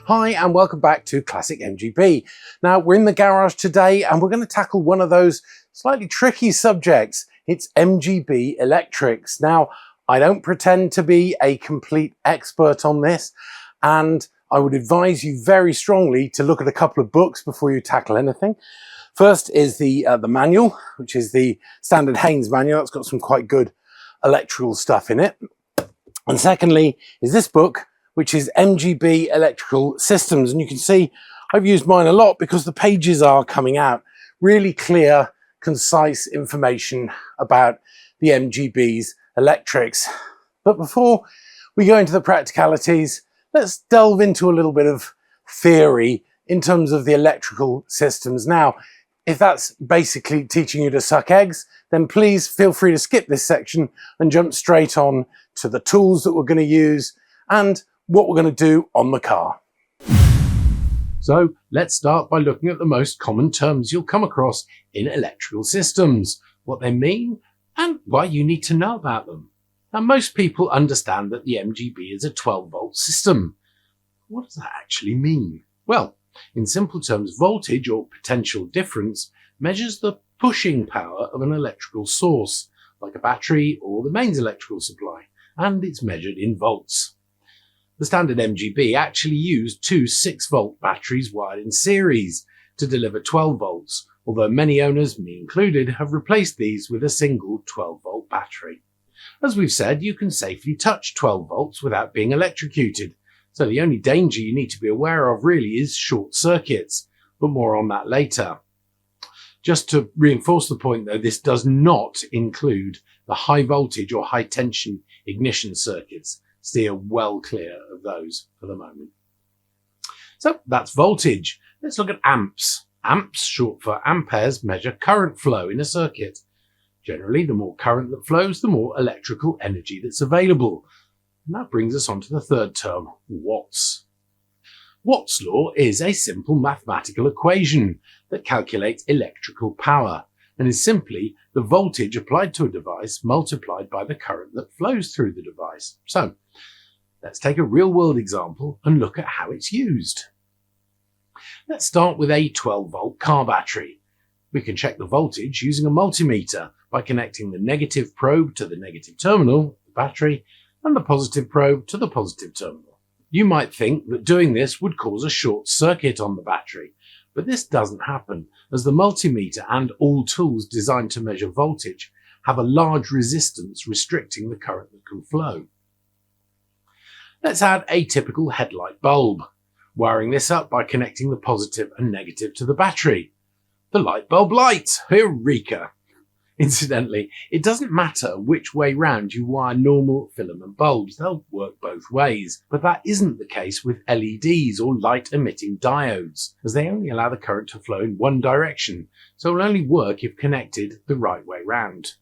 Hi and welcome back to Classic MGB. Now we're in the garage today and we're going to tackle one of those slightly tricky subjects. It's MGB electrics. Now I don't pretend to be a complete expert on this, and I would advise you very strongly to look at a couple of books before you tackle anything. First is the manual, which is the standard Haynes manual. It's got some quite good electrical stuff in it. And secondly is this book, which is MGB Electrical Systems. And you can see I've used mine a lot because the pages are coming out. Really clear, concise information about the MGB's electrics. But before we go into the practicalities, let's delve into a little bit of theory in terms of the electrical systems. Now, if that's basically teaching you to suck eggs, then please feel free to skip this section and jump straight on to the tools that we're going to use and what we're going to do on the car. So let's start by looking at the most common terms you'll come across in electrical systems, what they mean and why you need to know about them. Now, most people understand that the MGB is a 12-volt system. What does that actually mean? Well, in simple terms, voltage or potential difference measures the pushing power of an electrical source, like a battery or the mains electrical supply, and it's measured in volts. The standard MGB actually used two 6-volt batteries wired in series to deliver 12 volts, although many owners, me included, have replaced these with a single 12-volt battery. As we've said, you can safely touch 12 volts without being electrocuted, so the only danger you need to be aware of really is short circuits, but more on that later. Just to reinforce the point though, this does not include the high voltage or high tension ignition circuits. Steer well clear of those for the moment. So that's voltage. Let's look at amps. Amps, short for amperes, measure current flow in a circuit. Generally, the more current that flows, the more electrical energy that's available. And that brings us on to the third term, watts. Watt's law is a simple mathematical equation that calculates electrical power and is simply the voltage applied to a device multiplied by the current that flows through the device. So let's take a real-world example and look at how it's used. Let's start with a 12-volt car battery. We can check the voltage using a multimeter by connecting the negative probe to the negative terminal, the battery, and the positive probe to the positive terminal. You might think that doing this would cause a short circuit on the battery, but this doesn't happen, as the multimeter and all tools designed to measure voltage have a large resistance restricting the current that can flow. Let's add a typical headlight bulb, wiring this up by connecting the positive and negative to the battery. The light bulb lights! Eureka! Incidentally, it doesn't matter which way round you wire normal filament bulbs, they'll work both ways, but that isn't the case with LEDs or light-emitting diodes, as they only allow the current to flow in one direction, so it will only work if connected the right way round.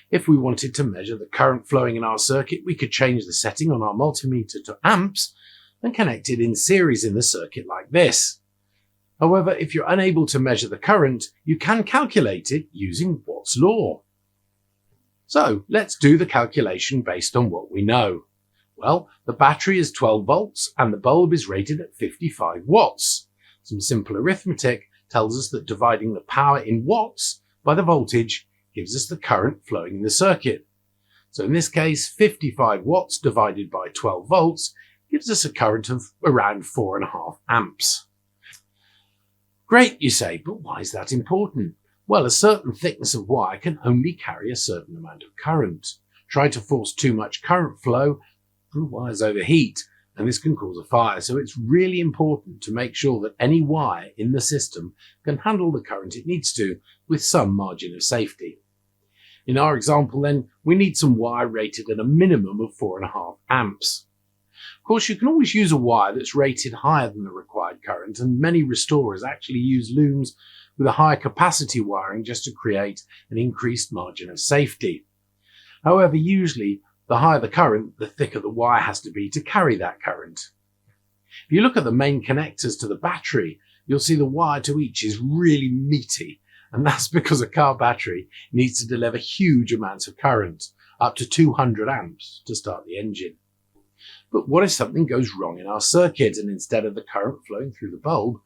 If we wanted to measure the current flowing in our circuit, we could change the setting on our multimeter to amps and connect it in series in the circuit like this. However, if you're unable to measure the current, you can calculate it using Watt's law. So let's do the calculation based on what we know. Well, the battery is 12 volts and the bulb is rated at 55 watts. Some simple arithmetic tells us that dividing the power in watts by the voltage gives us the current flowing in the circuit. So in this case, 55 watts divided by 12 volts gives us a current of around 4.5 amps. Great, you say, but why is that important? Well, a certain thickness of wire can only carry a certain amount of current. Try to force too much current flow, the wires overheat, and this can cause a fire. So it's really important to make sure that any wire in the system can handle the current it needs to with some margin of safety. In our example then, we need some wire rated at a minimum of 4.5 amps. Of course, you can always use a wire that's rated higher than the required current, and many restorers actually use looms with a higher capacity wiring just to create an increased margin of safety. However, usually the higher the current, the thicker the wire has to be to carry that current. If you look at the main connectors to the battery, you'll see the wire to each is really meaty, and that's because a car battery needs to deliver huge amounts of current, up to 200 amps, to start the engine. But what if something goes wrong in our circuit and instead of the current flowing through the bulb,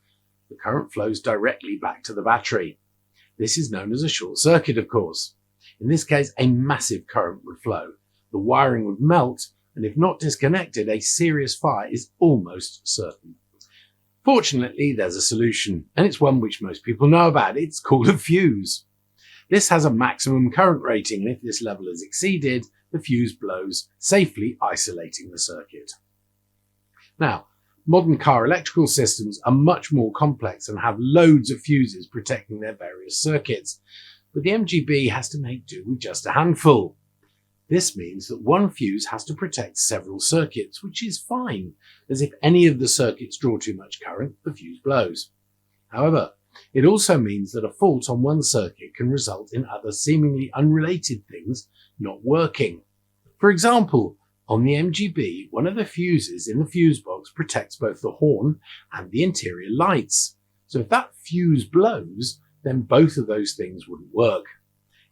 the current flows directly back to the battery? This is known as a short circuit, of course. In this case, a massive current would flow. The wiring would melt, and if not disconnected, a serious fire is almost certain. Fortunately, there's a solution, and it's one which most people know about. It's called a fuse. This has a maximum current rating, and if this level is exceeded, the fuse blows, safely isolating the circuit. Now, modern car electrical systems are much more complex and have loads of fuses protecting their various circuits, but the MGB has to make do with just a handful. This means that one fuse has to protect several circuits, which is fine, as if any of the circuits draw too much current, the fuse blows. However, it also means that a fault on one circuit can result in other seemingly unrelated things not working. For example, on the MGB, one of the fuses in the fuse box protects both the horn and the interior lights. So if that fuse blows, then both of those things wouldn't work.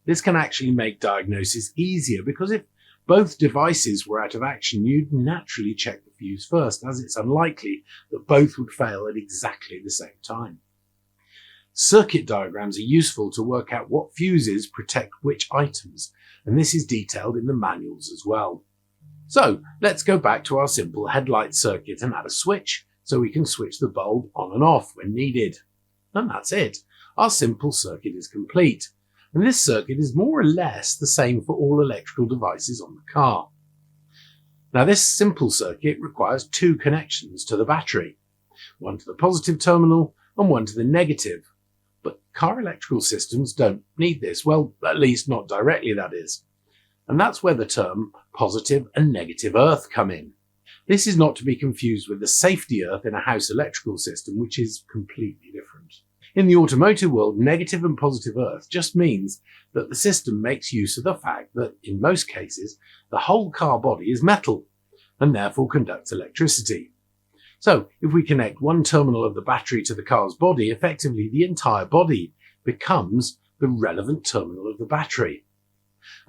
This can actually make diagnosis easier because if both devices were out of action, you'd naturally check the fuse first, as it's unlikely that both would fail at exactly the same time. Circuit diagrams are useful to work out what fuses protect which items, and this is detailed in the manuals as well. So let's go back to our simple headlight circuit and add a switch so we can switch the bulb on and off when needed. And that's it. Our simple circuit is complete. And this circuit is more or less the same for all electrical devices on the car. Now this simple circuit requires two connections to the battery, one to the positive terminal and one to the negative. But car electrical systems don't need this, well, at least not directly, that is. And that's where the term positive and negative earth come in. This is not to be confused with the safety earth in a house electrical system, which is completely different. In the automotive world, negative and positive earth just means that the system makes use of the fact that, in most cases, the whole car body is metal and therefore conducts electricity. So, if we connect one terminal of the battery to the car's body, effectively the entire body becomes the relevant terminal of the battery.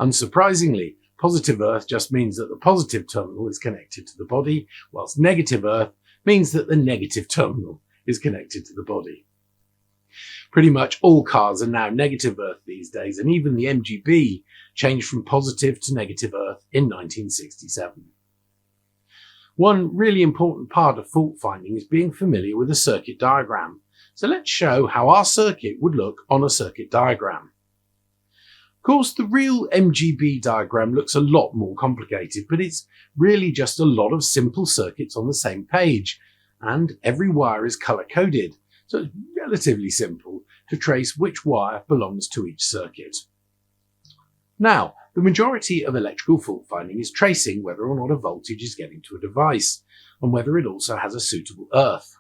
Unsurprisingly, positive earth just means that the positive terminal is connected to the body, whilst negative earth means that the negative terminal is connected to the body. Pretty much all cars are now negative earth these days, and even the MGB changed from positive to negative earth in 1967. One really important part of fault finding is being familiar with a circuit diagram. So let's show how our circuit would look on a circuit diagram. Of course, the real MGB diagram looks a lot more complicated, but it's really just a lot of simple circuits on the same page, and every wire is color-coded. So it's relatively simple to trace which wire belongs to each circuit. Now, the majority of electrical fault finding is tracing whether or not a voltage is getting to a device, and whether it also has a suitable earth.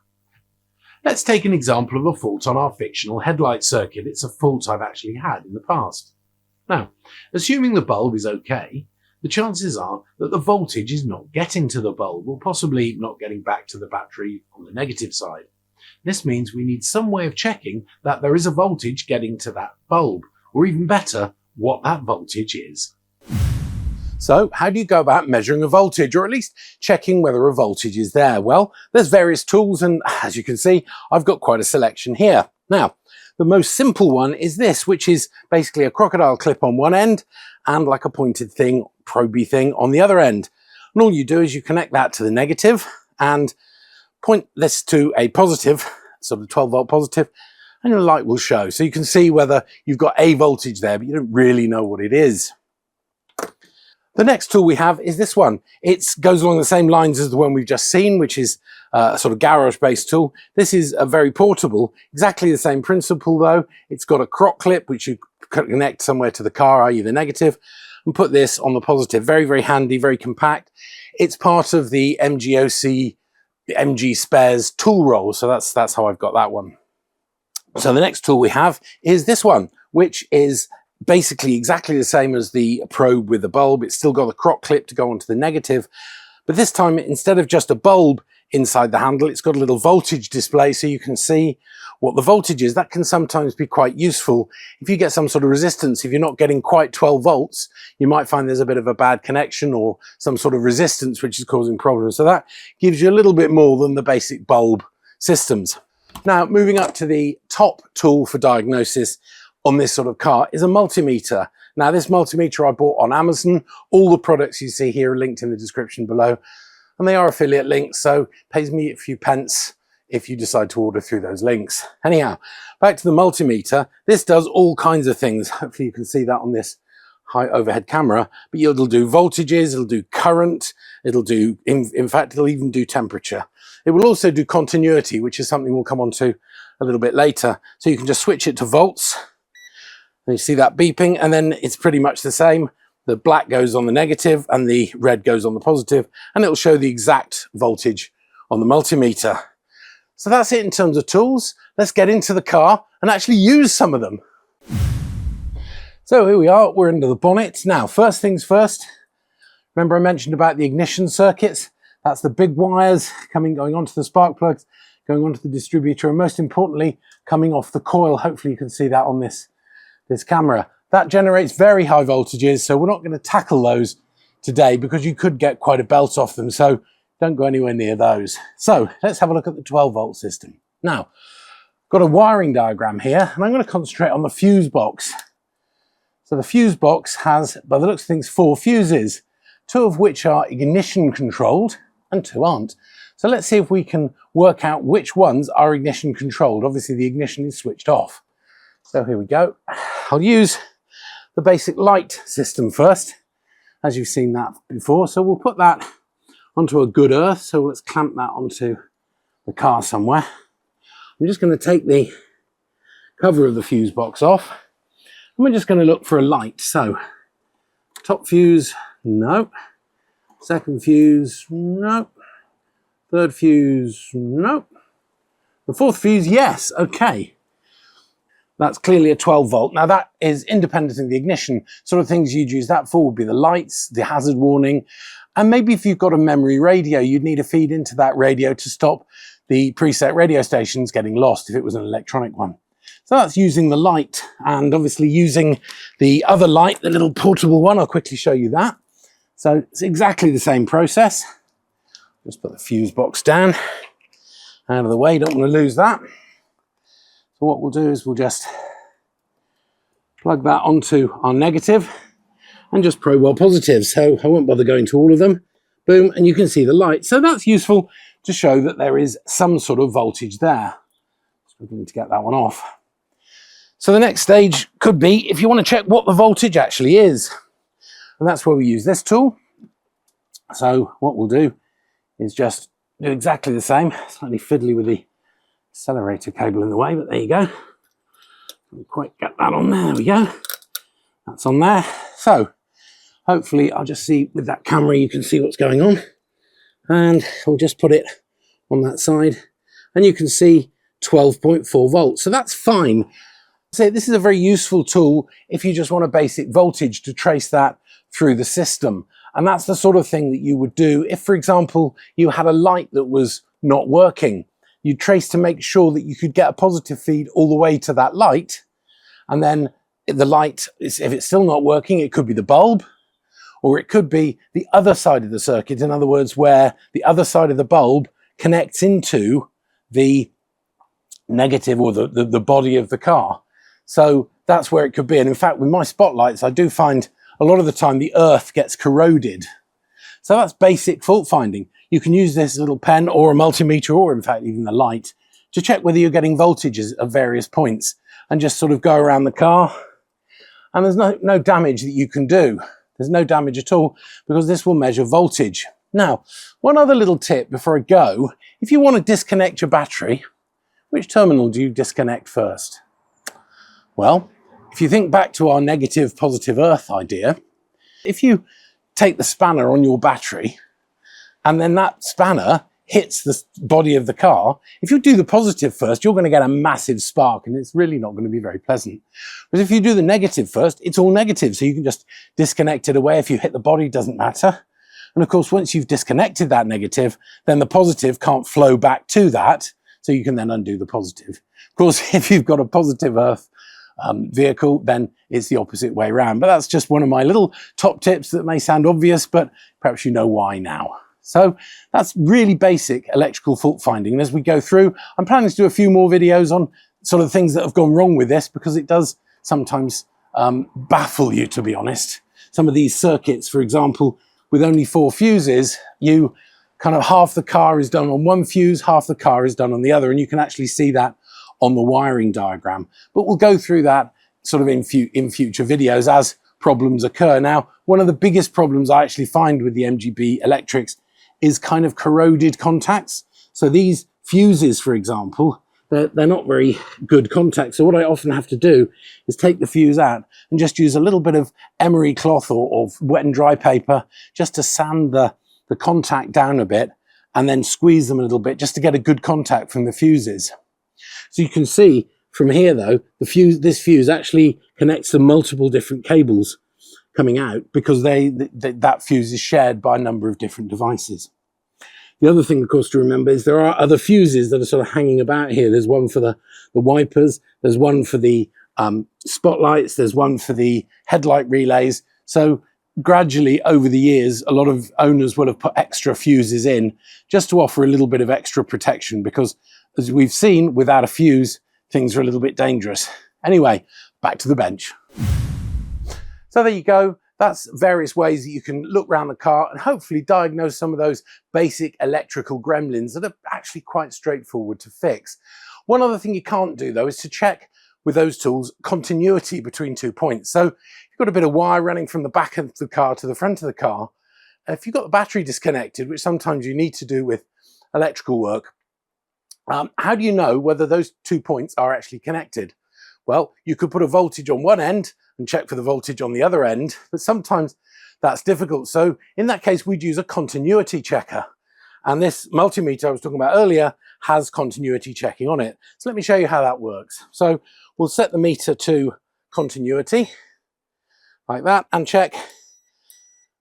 Let's take an example of a fault on our fictional headlight circuit. It's a fault I've actually had in the past. Now, assuming the bulb is okay, the chances are that the voltage is not getting to the bulb, or possibly not getting back to the battery on the negative side. This means we need some way of checking that there is a voltage getting to that bulb, or even better, what that voltage is. So how do you go about measuring a voltage, or at least checking whether a voltage is there? Well, there's various tools, and as you can see, I've got quite a selection here. Now, the most simple one is this, which is basically a crocodile clip on one end and like a pointed thing, proby thing on the other end. And all you do is you connect that to the negative and point this to a positive, sort of 12 volt positive, and your light will show. So you can see whether you've got a voltage there, but you don't really know what it is. The next tool we have is this one. It goes along the same lines as the one we've just seen, which is a sort of garage-based tool. This is a very portable, exactly the same principle though. It's got a croc clip, which you connect somewhere to the car, i.e. the negative, and put this on the positive. Very, very handy, very compact. It's part of the MGOC, the MG Spares tool roll, so that's how I've got that one. So the next tool we have is this one, which is basically exactly the same as the probe with the bulb. It's still got a croc clip to go onto the negative, but this time instead of just a bulb, inside the handle. It's got a little voltage display so you can see what the voltage is. That can sometimes be quite useful. If you get some sort of resistance, if you're not getting quite 12 volts, you might find there's a bit of a bad connection or some sort of resistance which is causing problems. So that gives you a little bit more than the basic bulb systems. Now, moving up to the top tool for diagnosis on this sort of car is a multimeter. Now, this multimeter I bought on Amazon. All the products you see here are linked in the description below, and they are affiliate links, so it pays me a few pence if you decide to order through those links. Anyhow, back to the multimeter. This does all kinds of things. Hopefully you can see that on this high overhead camera, but it'll do voltages, it'll do current, it'll do, in fact, it'll even do temperature. It will also do continuity, which is something we'll come on to a little bit later. So you can just switch it to volts, and you see that beeping, and then it's pretty much the same. The black goes on the negative and the red goes on the positive, and it'll show the exact voltage on the multimeter. So that's it in terms of tools. Let's get into the car and actually use some of them. So here we are, we're under the bonnet. Now, first things first, remember I mentioned about the ignition circuits? That's the big wires going onto the spark plugs, going onto the distributor, and most importantly, coming off the coil. Hopefully you can see that on this camera. That generates very high voltages, so we're not going to tackle those today because you could get quite a belt off them, so don't go anywhere near those. So let's have a look at the 12 volt system. Now, got a wiring diagram here, and I'm going to concentrate on the fuse box. So the fuse box has, by the looks of things, 4 fuses, 2 of which are ignition controlled and 2 aren't. So let's see if we can work out which ones are ignition controlled. Obviously the ignition is switched off. So here we go. I'll use the basic light system first, as you've seen that before. So we'll put that onto a good earth. So let's clamp that onto the car somewhere. I'm just going to take the cover of the fuse box off, and we're just going to look for a light. So top fuse, no. Second fuse, no. Third fuse, no. The fourth fuse, yes, okay. That's clearly a 12 volt. Now that is independent of the ignition. Sort of things you'd use that for would be the lights, the hazard warning, and maybe if you've got a memory radio, you'd need a feed into that radio to stop the preset radio stations getting lost if it was an electronic one. So that's using the light, and obviously using the other light, the little portable one. I'll quickly show you that. So it's exactly the same process. Just put the fuse box down, out of the way, don't want to lose that. So what we'll do is we'll just plug that onto our negative and just probe our positive. So I won't bother going to all of them. Boom, and you can see the light. So that's useful to show that there is some sort of voltage there. Struggling to get that one off. So the next stage could be if you want to check what the voltage actually is. And that's where we use this tool. So what we'll do is just do exactly the same. Slightly fiddly with the accelerator cable in the way, but there you go. Can't quite get that on there. There we go. That's on there. So hopefully I'll just see with that camera you can see what's going on, and we'll just put it on that side and you can see 12.4 volts. So that's fine. So this is a very useful tool if you just want a basic voltage to trace that through the system. And that's the sort of thing that you would do if, for example, you had a light that was not working. You'd trace to make sure that you could get a positive feed all the way to that light. And then the light, if it's still not working, it could be the bulb, or it could be the other side of the circuit. In other words, where the other side of the bulb connects into the negative or the body of the car. So that's where it could be. And in fact, with my spotlights, I do find a lot of the time the earth gets corroded. So that's basic fault finding. You can use this little pen or a multimeter, or in fact even the light, to check whether you're getting voltages at various points, and just sort of go around the car. And there's no damage that you can do. There's no damage at all because this will measure voltage. Now, one other little tip before I go, if you want to disconnect your battery, which terminal do you disconnect first? Well, if you think back to our negative positive earth idea, if you take the spanner on your battery and then that spanner hits the body of the car, if you do the positive first, you're going to get a massive spark and it's really not going to be very pleasant. But if you do the negative first, it's all negative. So you can just disconnect it away. If you hit the body, it doesn't matter. And of course, once you've disconnected that negative, then the positive can't flow back to that. So you can then undo the positive. Of course, if you've got a positive earth vehicle, then it's the opposite way around. But that's just one of my little top tips that may sound obvious, but perhaps you know why now. So that's really basic electrical fault finding. And as we go through, I'm planning to do a few more videos on sort of things that have gone wrong with this, because it does sometimes baffle you, to be honest. Some of these circuits, for example, with only 4 fuses, you kind of half the car is done on one fuse, half the car is done on the other, and you can actually see that on the wiring diagram. But we'll go through that sort of in future videos as problems occur. Now, one of the biggest problems I actually find with the MGB electrics is kind of corroded contacts. So these fuses, for example, they're not very good contacts. So what I often have to do is take the fuse out and just use a little bit of emery cloth or wet and dry paper just to sand the contact down a bit, and then squeeze them a little bit just to get a good contact from the fuses. So you can see from here, though, this fuse actually connects to multiple different cables coming out, because that fuse is shared by a number of different devices. The other thing, of course, to remember is there are other fuses that are sort of hanging about here. There's one for the wipers, there's one for the spotlights, there's one for the headlight relays. So gradually over the years, a lot of owners will have put extra fuses in just to offer a little bit of extra protection, because as we've seen, without a fuse, things are a little bit dangerous. Anyway, back to the bench. So there you go. That's various ways that you can look around the car and hopefully diagnose some of those basic electrical gremlins that are actually quite straightforward to fix. One other thing you can't do, though, is to check with those tools continuity between 2 points. So you've got a bit of wire running from the back of the car to the front of the car. And if you've got the battery disconnected, which sometimes you need to do with electrical work, how do you know whether those 2 points are actually connected? Well, you could put a voltage on one end and check for the voltage on the other end, but sometimes that's difficult. So in that case, we'd use a continuity checker. And this multimeter I was talking about earlier has continuity checking on it. So let me show you how that works. So we'll set the meter to continuity like that and check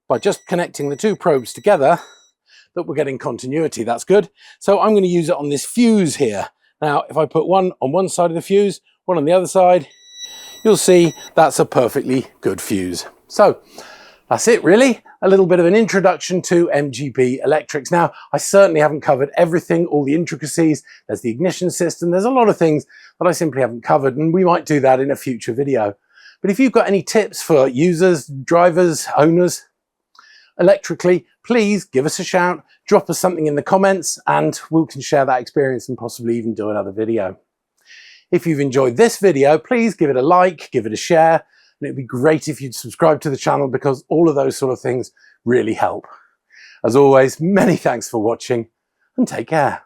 by just connecting the 2 probes together that we're getting continuity. That's good. So I'm going to use it on this fuse here. Now, if I put one on one side of the fuse, one on the other side, you'll see that's a perfectly good fuse. So that's it, really. A little bit of an introduction to MGB electrics. Now, I certainly haven't covered everything, all the intricacies. There's the ignition system. There's a lot of things that I simply haven't covered, and we might do that in a future video. But if you've got any tips for users, drivers, owners, electrically, please give us a shout, drop us something in the comments, and we can share that experience and possibly even do another video. If you've enjoyed this video, please give it a like, give it a share, and it'd be great if you'd subscribe to the channel, because all of those sort of things really help. As always, many thanks for watching, and take care.